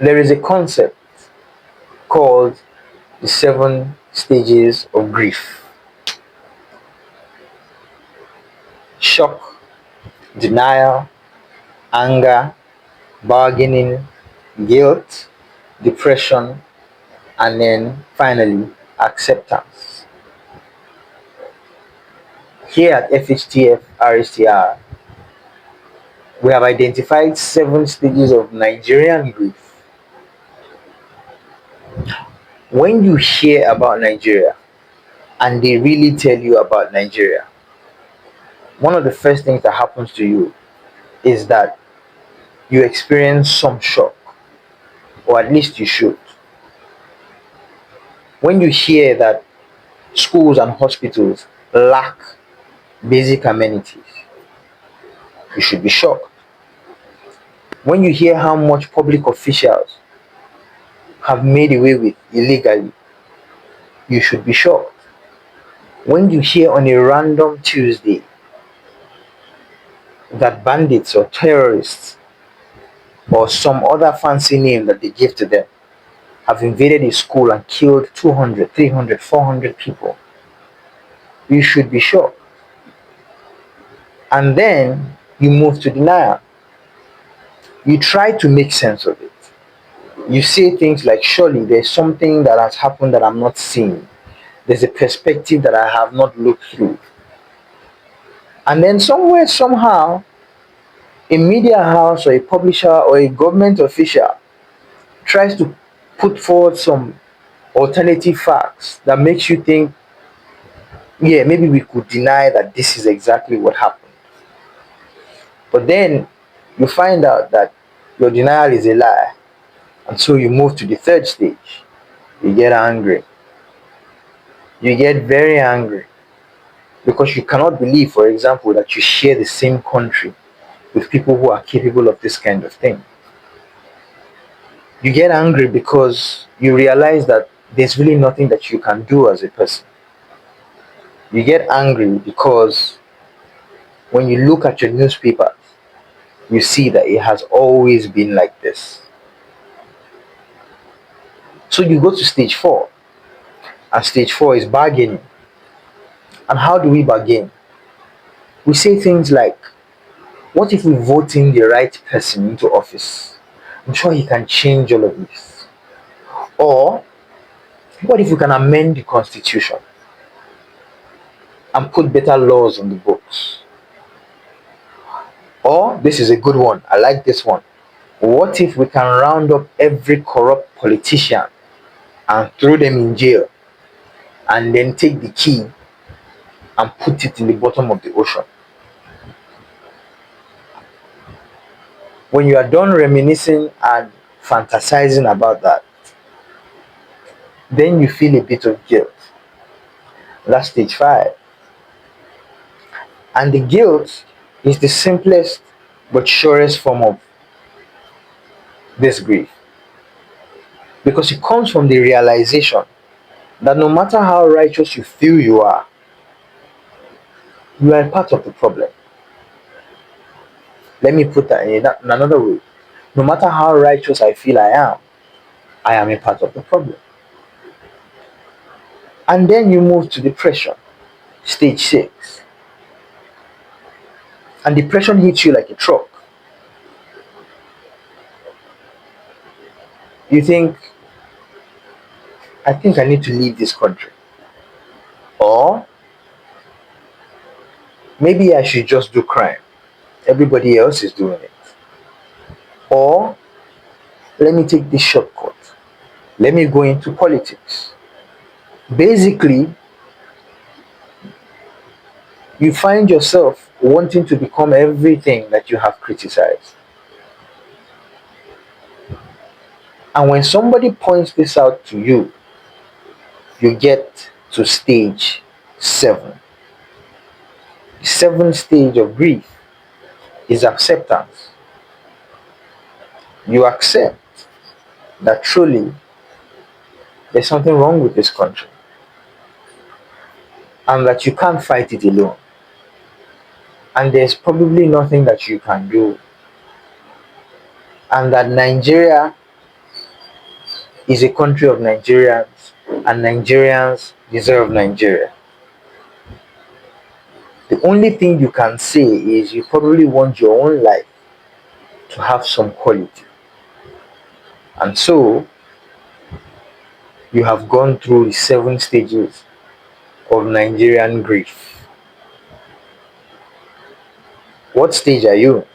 There is a concept called the 7 stages of grief: shock, denial, anger, bargaining, guilt, depression, and then finally acceptance. Here at Fhtf Rhtr, we have identified 7 stages of Nigerian grief. When you hear about Nigeria and they really tell you about Nigeria, one of the first things that happens to you is that you experience some shock, or at least you should. When you hear that schools and hospitals lack basic amenities, you should be shocked. When you hear how much public officials have made away with illegally, you should be shocked. When you hear on a random Tuesday that bandits or terrorists or some other fancy name that they give to them have invaded a school and killed 200, 300, 400 people, you should be shocked. And then you move to denial. You try to make sense of it. You say things like, surely there's something that has happened that I'm not seeing. There's a perspective that I have not looked through. And then somewhere, somehow, a media house or a publisher or a government official tries to put forward some alternative facts that makes you think, yeah, maybe we could deny that this is exactly what happened. But then you find out that your denial is a lie. And so you move to the 3rd stage. You get angry. You get very angry because you cannot believe, for example, that you share the same country with people who are capable of this kind of thing. You get angry because you realize that there's really nothing that you can do as a person. You get angry because when you look at your newspaper, you see that it has always been like this. So you go to stage 4, and stage 4 is bargaining. And how do we bargain? We say things like, what if we vote in the right person into office? I'm sure he can change all of this. Or, what if we can amend the constitution and put better laws on the books? Or, this is a good one, I like this one. What if we can round up every corrupt politician and throw them in jail and then take the key and put it in the bottom of the ocean? When you are done reminiscing and fantasizing about that, then you feel a bit of guilt. That's stage 5. And the guilt is the simplest but surest form of this grief, because it comes from the realization that no matter how righteous you feel you are a part of the problem. Let me put that in another way. No matter how righteous I feel I am a part of the problem. And then you move to depression, stage 6. And depression hits you like a truck. You think, I think I need to leave this country. Or maybe I should just do crime. Everybody else is doing it. Or let me take this shortcut. Let me go into politics. Basically, you find yourself wanting to become everything that you have criticized. And when somebody points this out to you, you get to stage 7. The 7th stage of grief is acceptance. You accept that truly there's something wrong with this country and that you can't fight it alone. And there's probably nothing that you can do. And that Nigeria is a country of Nigerians, and Nigerians deserve Nigeria. The only thing you can say is you probably want your own life to have some quality. And so you have gone through the 7 stages of Nigerian grief. What stage are you?